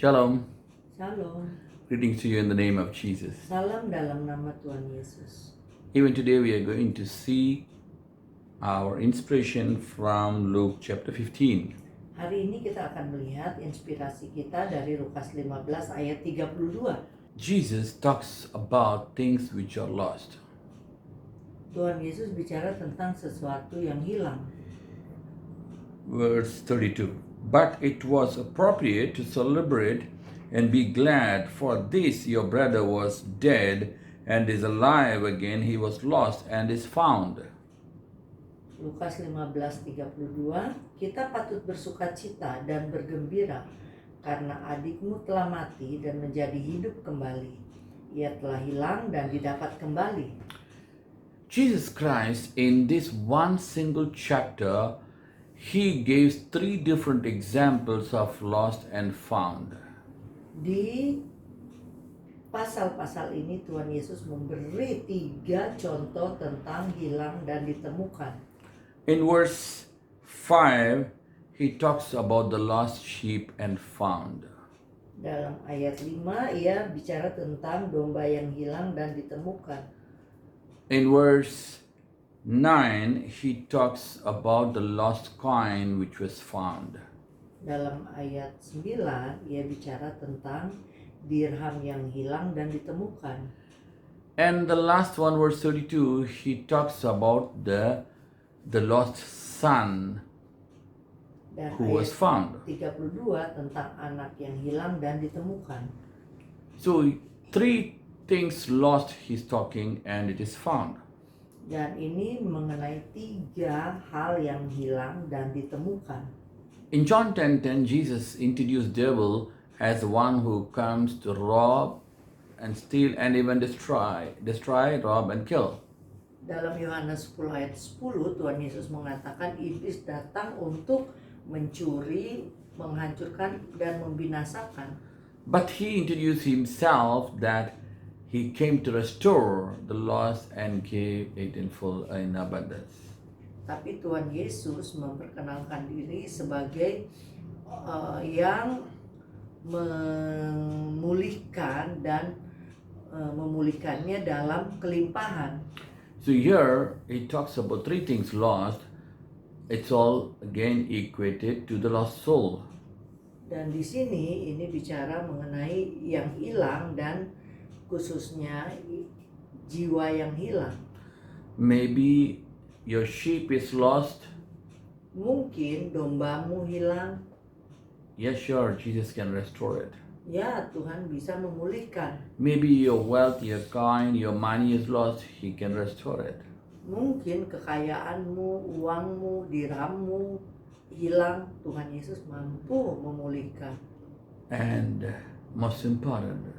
Shalom. Shalom. Greetings to you in the name of Jesus. Salam dalam nama Tuhan Yesus. Even today we are going to see our inspiration from Luke chapter 15. Hari ini kita akan melihat inspirasi kita dari Lukas 15 ayat 32. Jesus talks about things which are lost. Tuhan Yesus bicara tentang sesuatu yang hilang. Verse 32. But it was appropriate to celebrate and be glad, for this your brother was dead and is alive again. He was lost and is found. Lukas 15:32, kita patut bersukacita dan bergembira karena adikmu telah mati dan menjadi hidup kembali. Ia telah hilang dan didapat kembali. Jesus Christ, in this one single chapter, he gives three different examples of lost and found. Di pasal-pasal ini Tuhan Yesus memberi 3 contoh tentang hilang dan ditemukan. In verse 5, he talks about the lost sheep and found. Dalam ayat 5 ia bicara tentang domba yang hilang dan ditemukan. In verse 9, he talks about the lost coin which was found. Dalam ayat 9 ia bicara tentang dirham yang hilang dan ditemukan. And the last one, verse 32, he talks about the lost son Dan who was ayat found. 32 tentang anak yang hilang dan ditemukan. So, three things lost he's talking, and it is found. Dan ini mengenai 3 hal yang hilang dan ditemukan. In John 10:10, Jesus introduced devil as one who comes to rob and steal and even destroy, rob and kill. Dalam Yohanes 10 ayat 10 Tuhan Yesus mengatakan iblis datang untuk mencuri, menghancurkan dan membinasakan. But he introduced himself that he came to restore the lost and give it in full in abundance. Tapi Tuhan Yesus memperkenalkan diri sebagai yang memulihkan dan memulihkannya dalam kelimpahan. So here he talks about three things lost. It's all again equated to the lost soul. Dan di sini ini bicara mengenai yang hilang dan khususnya jiwa yang hilang. Maybe your sheep is lost. Mungkin dombamu hilang. Yes, sure, Jesus can restore it. Ya, Tuhan bisa memulihkan. Maybe your wealth, your coin, your money is lost. He can restore it. Mungkin kekayaanmu, uangmu, dirhammu hilang. Tuhan Yesus mampu memulihkan. And most important,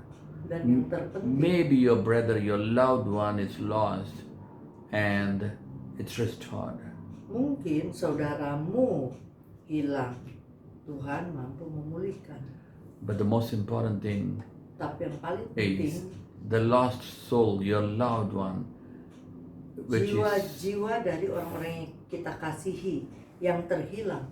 Dan yang terpenting, maybe your brother, your loved one is lost and it's restored. mungkin saudaramu hilang. Tuhan mampu memulihkan. But the most important thing Tapi yang paling is penting, the lost soul, your loved one, which is jiwa-jiwa dari orang-orang yang kita kasihi yang terhilang.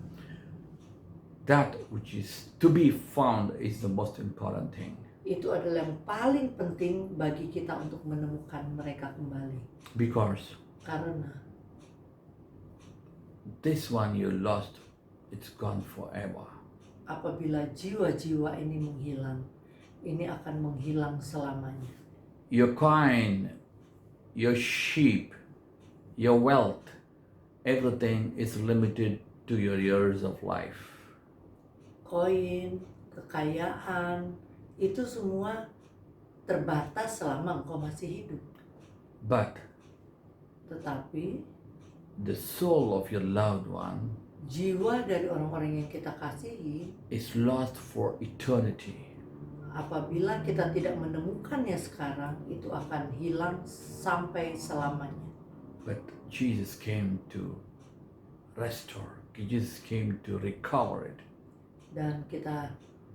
that which is to be found is the most important thing. Itu adalah yang paling penting bagi kita untuk menemukan mereka kembali. Because Karena this one you lost, it's gone forever. apabila jiwa-jiwa ini menghilang, ini akan menghilang selamanya. Your coin, your sheep, your wealth, everything is limited to your years of life. Koin, kekayaan, itu semua terbatas selama engkau masih hidup. But Tetapi the soul of your loved one jiwa dari orang-orang yang kita kasihi, is lost for eternity. apabila kita tidak menemukannya sekarang, itu akan hilang sampai selamanya. But Jesus came to restore. Jesus came to recover it. Dan kita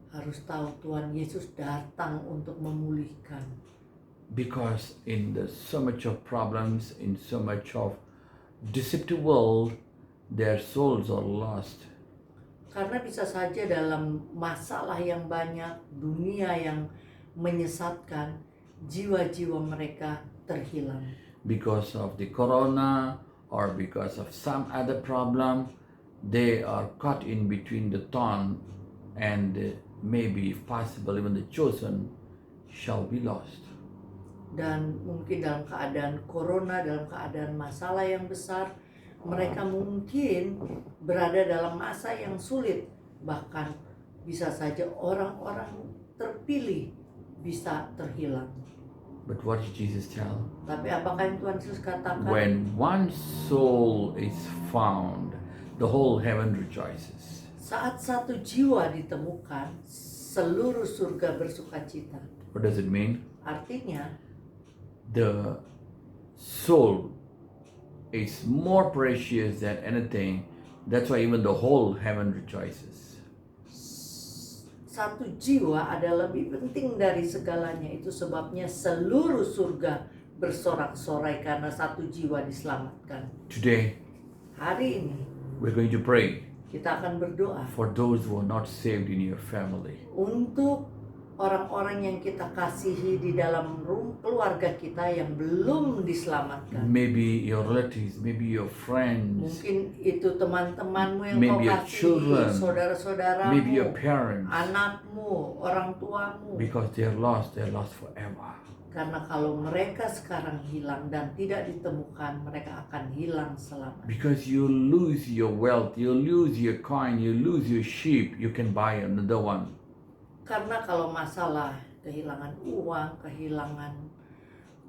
harus tahu Tuhan Yesus datang untuk memulihkan. Because in so much of problems, in so much of deceptive world, their souls are lost. Karena bisa saja dalam masalah yang banyak, dunia yang menyesatkan, jiwa-jiwa mereka terhilang. Because of the corona or because of some other problem, they are caught in between the thorn, and maybe, if possible, even the chosen shall be lost. Dan mungkin dalam keadaan corona, dalam keadaan masalah yang besar, mereka mungkin berada dalam masa yang sulit. Bahkan bisa saja orang-orang terpilih bisa terhilang. But what did Jesus tell? Tapi apakah yang Tuhan Yesus katakan? When one soul is found, the whole heaven rejoices. Saat satu jiwa ditemukan, seluruh surga bersukacita. What does it mean? Artinya, The soul is more precious than anything. That's why even the whole heaven rejoices. satu jiwa adalah lebih penting dari segalanya. Itu sebabnya seluruh surga bersorak-sorai karena satu jiwa diselamatkan. Today, Hari ini we're going to pray kita akan berdoa for those who are not saved in your family. untuk orang-orang yang kita kasihi di dalam keluarga kita yang belum diselamatkan. Maybe your relatives, maybe your friends, Mungkin itu teman-temanmu yang Maybe kau your kasihi, children, saudara-saudaramu, maybe your parents. anakmu, orang tuamu. Because they're lost forever. Karena kalau mereka sekarang hilang dan tidak ditemukan, mereka akan hilang selamanya. Because you lose your wealth, you lose your coin, you lose your sheep, you can buy another one. Karena kalau masalah kehilangan uang, kehilangan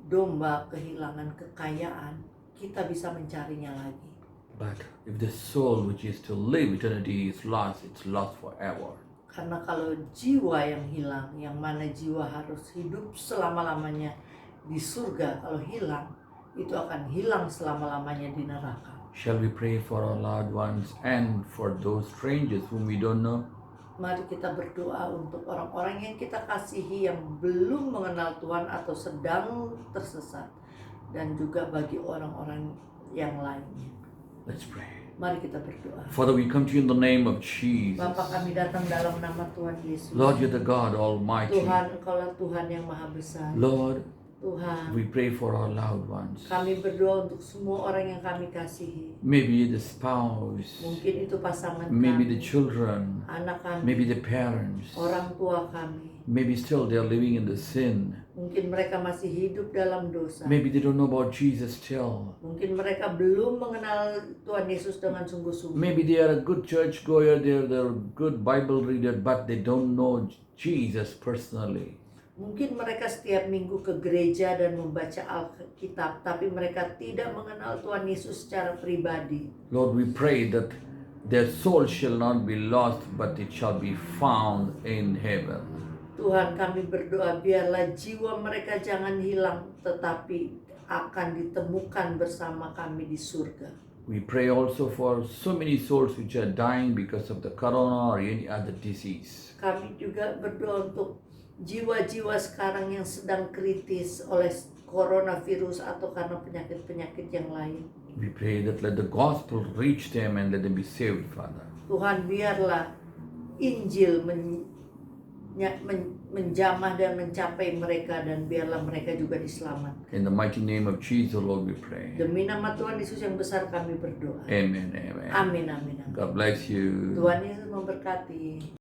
domba, kehilangan kekayaan, kita bisa mencarinya lagi. But if the soul which is to live eternity is lost, it's lost forever. Karena kalau jiwa yang hilang, yang mana jiwa harus hidup selama-lamanya di surga, kalau hilang, itu akan hilang selama-lamanya di neraka. Shall we pray for our loved ones and for those strangers whom we don't know? Mari kita berdoa untuk orang-orang yang kita kasihi yang belum mengenal Tuhan atau sedang tersesat, dan juga bagi orang-orang yang lainnya. Let's pray. Mari kita berdoa. Father, we come to you in the name of Jesus. Bapa, kami datang dalam nama Tuhan Yesus. Lord, you're the God Almighty. Tuhan, Engkaulah Tuhan yang Maha Besar. Lord, Tuhan, we pray for our loved ones. kami berdoa untuk semua orang yang kami kasihi. Maybe the spouse, Mungkin itu pasangan maybe kami, the children, anak kami, maybe the parents, orang tua kami. maybe still they're living in the sin. Mungkin mereka masih hidup dalam dosa. Maybe they don't know about Jesus still. Mungkin mereka belum mengenal Tuhan Yesus dengan sungguh-sungguh. Maybe they are a good church goer, they're a good Bible reader, but they don't know Jesus personally. Mungkin mereka setiap minggu ke gereja dan membaca Alkitab, tapi mereka tidak mengenal Tuhan Yesus secara pribadi. Lord, we pray that their soul shall not be lost, but it shall be found in heaven. Tuhan, kami berdoa biarlah jiwa mereka jangan hilang, tetapi akan ditemukan bersama kami di surga. We pray also for so many souls which are dying because of the corona or any other disease. Kami juga berdoa untuk jiwa-jiwa sekarang yang sedang kritis oleh coronavirus atau karena penyakit-penyakit yang lain. We pray that let the gospel reach them and let them be saved, Father. Tuhan, biarlah Injil menjamah dan mencapai mereka, dan biarlah mereka juga diselamatkan. In the mighty name of Jesus, Lord, we pray. Demi nama Tuhan Yesus yang besar kami berdoa. Amen, amen. Amin, amin, amin. God bless you. Tuhan Yesus memberkati.